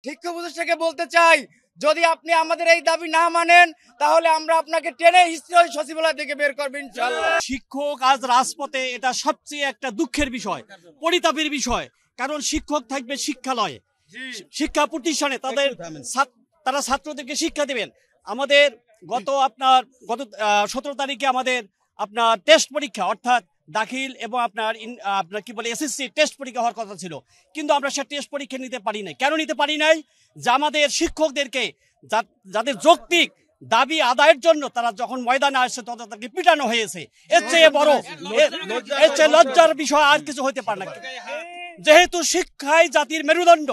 শিক্ষা উপদেষ্টাকে বলতে চাই, যদি আপনি আমাদের এই দাবি না মানেন তাহলে আমরা আপনাকে টেনে হিস্ট্রি সচিবালয় থেকে বের করব ইনশাআল্লাহ। শিক্ষক আজ রাজপথে, এটা সবচেয়ে একটা দুঃখের বিষয়, পরিতাপের বিষয়। কারণ শিক্ষক থাকবে শিক্ষালয়ে, শিক্ষা প্রতিষ্ঠানে, তারা ছাত্রদেরকে শিক্ষা দেবেন। আমাদের গত 17 তারিখে আমাদের টেস্ট পরীক্ষা, অর্থাৎ দাখিল এবং আপনার কি বলে এসএসসি টেস্ট পরীক্ষা হওয়ার কথা ছিল, কিন্তু আমরা সে টেস্ট পরীক্ষা নিতে পারি নাই। কেন নিতে পারি নাই? যে আমাদের শিক্ষকদেরকে যাদের যৌক্তিক দাবি আদায়ের জন্য তারা যখন ময়দানে আসছে তখন তাকে পিটানো হয়েছে। এর চেয়ে বড়, এর চেয়ে লজ্জার বিষয় আর কিছু হতে পারে না। যেহেতু শিক্ষাই জাতির মেরুদণ্ড,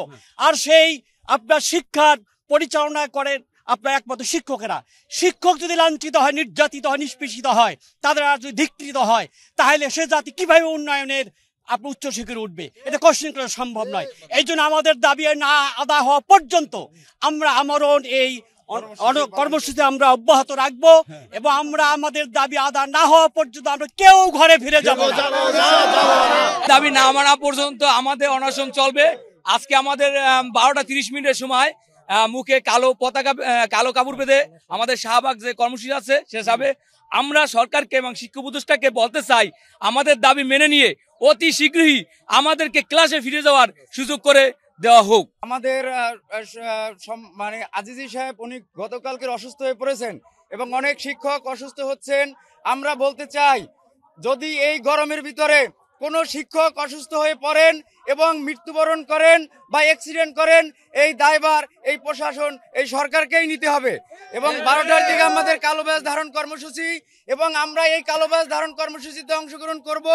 আর সেই আপনার শিক্ষার পরিচালনা করেন আপনার একমাত্র শিক্ষকেরা। শিক্ষক যদি লাঞ্ছিত হয়, নির্যাতিত হয়, নিষ্পেষিত হয়, তাদের যদি ধিক্কৃত হয়, তাহলে সে জাতি কিভাবে উন্নয়নের আপনার উচ্চশিখরে উঠবে? এটা কোশ্চেন করা সম্ভব নয়। এই জন্য আমাদের দাবি না আদায় হওয়া পর্যন্ত আমরা আমরণ এই কর্মসূচি আমরা অব্যাহত রাখবো, এবং আমরা আমাদের দাবি আদায় না হওয়া পর্যন্ত আমরা কেউ ঘরে ফিরে যাব না। দাবি না মানা পর্যন্ত আমাদের অনশন চলবে। আজকে আমাদের 12টা 30 মিনিটের সময় মুখে কালো পতাকা, কালো কাপড় বেঁধে আমাদের শাহবাগ যে কর্মসূচি আছে শেষ হবে। আমরা সরকারকে এবং শিক্ষা উপদেষ্টাকে বলতে চাই, আমাদের দাবি মেনে নিয়ে অতি শীঘ্রই আমাদেরকে ক্লাসে ফিরে যাওয়ার সুযোগ করে দেওয়া হোক। আমাদের মানে আজিজি সাহেব উনি গতকালকে অসুস্থ হয়ে পড়েছেন এবং অনেক শিক্ষক অসুস্থ হচ্ছেন। আমরা বলতে চাই, যদি এই গরমের ভিতরে কোনো শিক্ষক অসুস্থ হয়ে পড়েন এবং মৃত্যুবরণ করেন বা অ্যাক্সিডেন্ট করেন, এই দায়ভার এই প্রশাসন, এই সরকারকেই নিতে হবে। এবং 12টার দিকে আমাদের কালো ব্যাজ ধারণ কর্মসূচি, এবং আমরা এই কালো ব্যাজ ধারণ কর্মসূচিতে অংশগ্রহণ করব।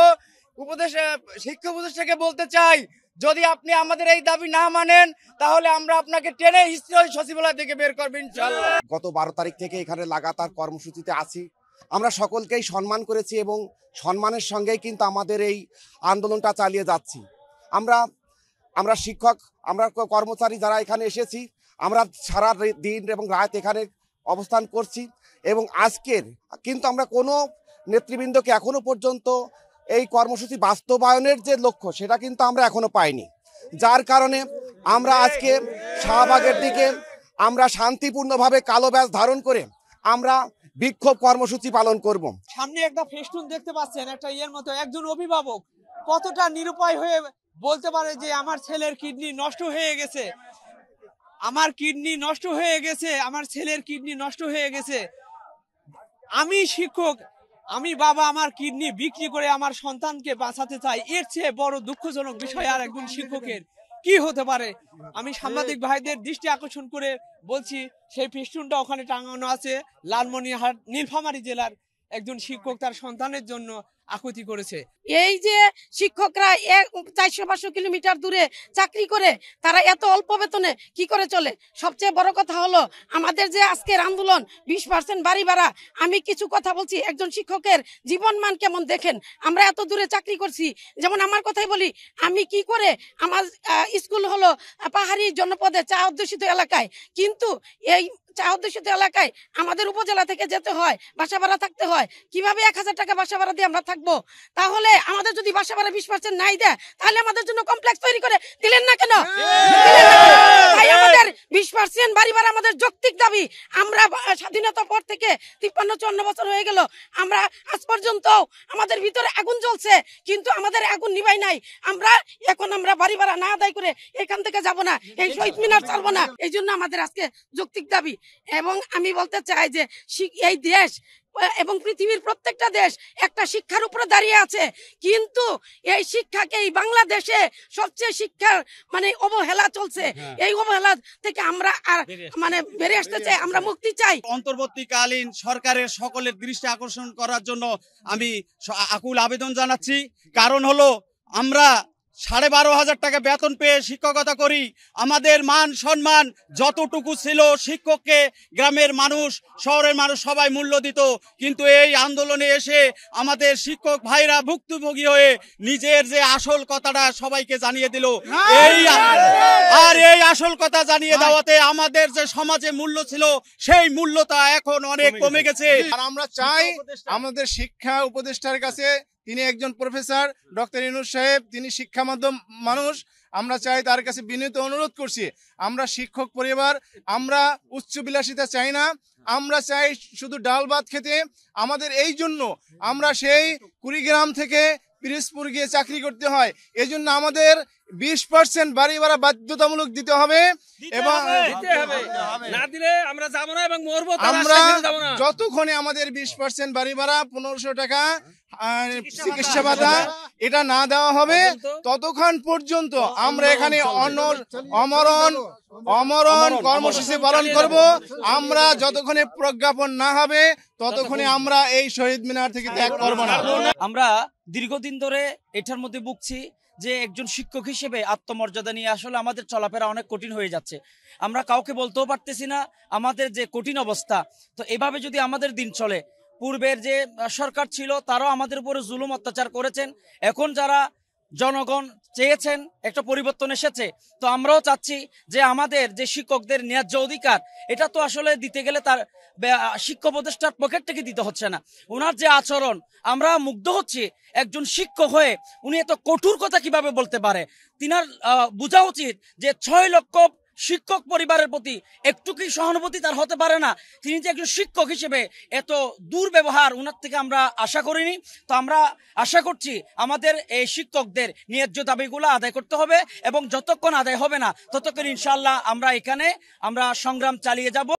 শিক্ষা উপদেষ্টাকে বলতে চাই, যদি আপনি আমাদের এই দাবি না মানেন তাহলে আমরা আপনাকে টেনে হিস্ট্রি সচিবালয় থেকে বের করব ইনশাআল্লাহ। গত 12 তারিখ থেকে এখানে লাগাতার কর্মসূচিতে আছি। আমরা সকলকেই সম্মান করেছি এবং সম্মানের সঙ্গেই কিন্তু আমাদের এই আন্দোলনটা চালিয়ে যাচ্ছি। আমরা শিক্ষক, আমরা কর্মচারী যারা এখানে এসেছি, আমরা সারা দিন এবং রাত এখানে অবস্থান করছি, এবং আজকের কিন্তু আমরা কোনো নেতৃবৃন্দকে এখনো পর্যন্ত এই কর্মসূচি বাস্তবায়নের যে লক্ষ্য সেটা কিন্তু আমরা এখনো পাইনি। যার কারণে আমরা আজকে শাহবাগের দিকে আমরা শান্তিপূর্ণভাবে কালো ব্যাজ ধারণ করে আমরা বিক্ষোভ কর্মসূচি পালন করব। সামনে একটা ফেস্টুন দেখতে পাচ্ছেন, একটা ইয়ের মতো। একজন অভিভাবক কতটা নিরুপায় হয়ে বলতে পারে যে আমার ছেলের কিডনি নষ্ট হয়ে গেছে, আমার কিডনি নষ্ট হয়ে গেছে, আমার ছেলের কিডনি নষ্ট হয়ে গেছে। আমি শিক্ষক, আমি বাবা, আমার কিডনি বিক্রি করে আমার সন্তানকে বাঁচাতে চাই। এর চেয়ে বড় দুঃখজনক বিষয় আর একজন শিক্ষকের কি হতে পারে? আমি সাংবাদিক ভাইদের দৃষ্টি আকর্ষণ করে বলছি, সেই ফেস্টুনটা ওখানে টাঙানো আছে। লালমনিরহাট নীলফামারী জেলার একজন শিক্ষক তার সন্তানের জন্য আকুতি করেছে। এই যে শিক্ষকরা 400-500 কিলোমিটার দূরে চাকরি করে, তারা এত অল্প বেতনে কি করে চলে? সবচেয়ে বড় কথা হলো আমাদের যে আজকের আন্দোলন 20% বাড়ি ভাড়া। আমি কিছু কথা বলছি, একজন শিক্ষকের জীবন মান কেমন দেখেন। আমরা এত দূরে চাকরি করছি, যেমন আমার কথাই বলি, আমি কি করে, আমার স্কুল হলো পাহাড়ি জনপদে চা অধ্যুষিত এলাকায়, কিন্তু এই চা অধ্যুষিত এলাকায় আমাদের উপজেলা থেকে যেতে হয়, বাসা ভাড়া থাকতে হয়। কিভাবে 1000 টাকা বাসা ভাড়া দিয়ে আমরা থাকবো? তাহলে আমাদের যদি বাসা ভাড়া 20% নাই দেয়, তাহলে আমাদের জন্য কমপ্লেক্স তৈরি করে দিলেন না কেন? তাই আমাদের 20% বাড়ি ভাড়া আমাদের যৌক্তিক দাবি। আমরা স্বাধীনতার পর থেকে 53-54 বছর হয়ে গেল, আমরা আজ পর্যন্ত আমাদের ভিতরে আগুন জ্বলছে, কিন্তু আমাদের আগুন নিভাই নাই। আমরা বাড়ি ভাড়া না আদায় করে এখান থেকে যাব না, এই শহীদ মিনার চালবো না। এই জন্য আমাদের আজকে যৌক্তিক দাবি। এবং আমি বলতে চাই যে এই দেশ এবং পৃথিবীর প্রত্যেকটা দেশ একটা শিক্ষার উপরে দাঁড়িয়ে আছে, কিন্তু এই শিক্ষাকে এই বাংলাদেশে সবচেয়ে শিক্ষার মানে অবহেলা চলছে। এই অবহেলা থেকে আমরা আর মানে বেরিয়ে আসতে চাই, আমরা মুক্তি চাই। অন্তর্বর্তীকালীন সরকারের সকলের দৃষ্টি আকর্ষণ করার জন্য আমি আকুল আবেদন জানাচ্ছি। কারণ হলো, আমরা 12,500 টাকা বেতন পেয়ে শিক্ষকতা করি। আমাদের মান সম্মান যতটুকু ছিল, শিক্ষককে গ্রামের মানুষ, শহরের মানুষ সবাই মূল্য দিত, কিন্তু এই আন্দোলনে এসে আমাদের শিক্ষক ভাইরা ভুক্তভোগী হয়ে নিজের যে আসল কথাটা সবাইকে জানিয়ে দিল। এই আসল কথা জানিয়ে দেওয়াতে আমাদের যে সমাজে মূল্য ছিল, সেই মূল্যটা এখন অনেক কমে গেছে। আর আমরা চাই আমাদের শিক্ষা উপদেষ্টার কাছে, তিনি একজন প্রফেসর, ডক্টর ইউনূস সাহেব, তিনি শিক্ষা মাধ্যম মানুষ। আমরা চাই, তার কাছে বিনীত অনুরোধ করছি, আমরা শিক্ষক পরিবার, আমরা উচ্চবিলাসিতা চাই না, আমরা চাই শুধু ডাল ভাত খেতে। আমাদের এই জন্য আমরা সেই কুড়িগ্রাম থেকে পিরোজপুর গিয়ে চাকরি করতে হয়, এজন্য আমাদের 20% বাড়ি ভাড়া বাধ্যতামূলক দিতে হবে এবং না দিলে আমরা যাব না এবং মরবো। আমরা যতক্ষণে আমাদের 20% বাড়ি ভাড়া 1500 টাকা চিকিৎসা ভাতা এটা না দেওয়া হবে ততক্ষণ পর্যন্ত আমরা এখানে অমরণ কর্মসূচি পালন করব। আমরা যতক্ষণে প্রজ্ঞাপন না হবে ততক্ষণে আমরা এই শহীদ মিনার থেকে ত্যাগ করব না। আমরা দীর্ঘদিন ধরে এটার মধ্যে ভুগছি যে একজন শিক্ষক হিসেবে আত্মমর্যাদা নিয়ে আসলে আমাদের চলাফেরা অনেক কঠিন হয়ে যাচ্ছে। আমরা কাউকে বলতেও পারতেছি না আমাদের যে কঠিন অবস্থা। তো এভাবে যদি আমাদের দিন চলে, পূর্বের যে সরকার ছিল তারাও আমাদের উপরে জুলুম অত্যাচার করেছেন, এখন যারা জনগণ চেয়েছেন একটা পরিবর্তন এসেছে, তো আমরাও চাচ্ছি যে আমাদের যে শিক্ষকদের ন্যায্য অধিকার এটা তো আসলে দিতে গেলে তার শিক্ষা উপদেষ্টার পকেট থেকে দিতে হচ্ছে না। ওনার যে আচরণ, আমরা মুগ্ধ হচ্ছি একজন শিক্ষক হয়ে উনি এত কঠোর কথা কিভাবে বলতে পারে। তিনার বোঝা উচিত যে 6 লক্ষ শিক্ষক পরিবারের প্রতি একটু কি সহানুভূতি তার হতে পারে না? তিনি যে একজন শিক্ষক হিসেবে এত দুর্ব্যবহার উনার থেকে আমরা আশা করিনি। তো আমরা আশা করছি আমাদের এই শিক্ষকদের ন্যায্য দাবিগুলো আদায় করতে হবে এবং যতক্ষণ আদায় হবে না ততক্ষণ ইনশাআল্লাহ আমরা এখানে সংগ্রাম চালিয়ে যাব।